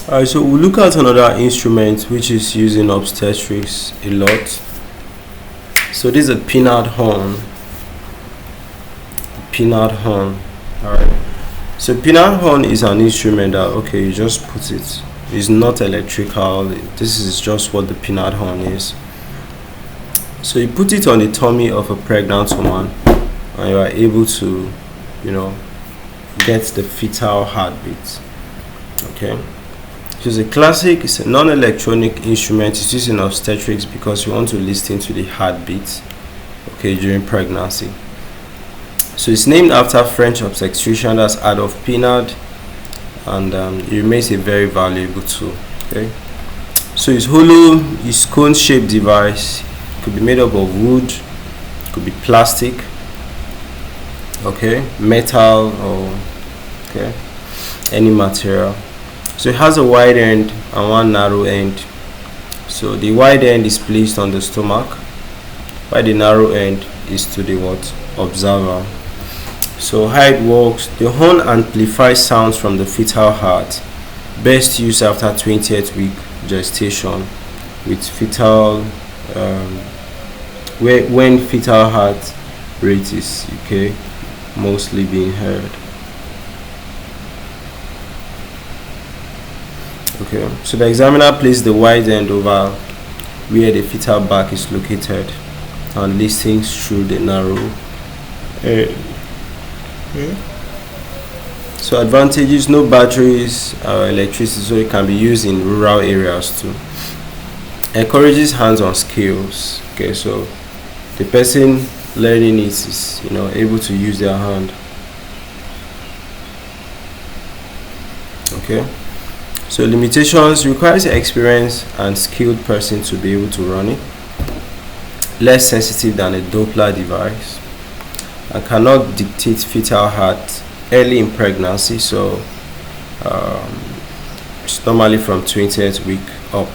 Alright, so we'll look at another instrument which is used in obstetrics a lot. So this is a Pinard Horn. Pinard Horn. Alright. So Pinard Horn is an instrument that, okay, you just put it. It's not electrical. This is just what the Pinard Horn is. So you put it on the tummy of a pregnant woman, and you are able to, get the fetal heartbeat. Okay. It's a classic, it's a non-electronic instrument. It's used in obstetrics because you want to listen to the heartbeat, okay, during pregnancy. So it's named after French obstetrician, that's Adolphe Pinard, and it remains a very valuable tool. Okay, so it's hollow, it's cone-shaped device. It could be made up of wood, it could be plastic, okay, metal, or okay, any material. So it has a wide end and one narrow end. So the wide end is placed on the stomach, while the narrow end is to the observer. So how it works: the horn amplifies sounds from the fetal heart, best used after 20th week gestation, with fetal when fetal heart rate is mostly being heard. Okay, so the examiner places the wide end over where the fetal back is located and listens through the narrow end. So advantages: no batteries or electricity, so it can be used in rural areas too. Encourages hands-on skills. Okay, so the person learning it is able to use their hand. Okay. So limitations: requires an experienced and skilled person to be able to run it. Less sensitive than a Doppler device, and cannot dictate fetal heart early in pregnancy. So it's normally from 20th week up.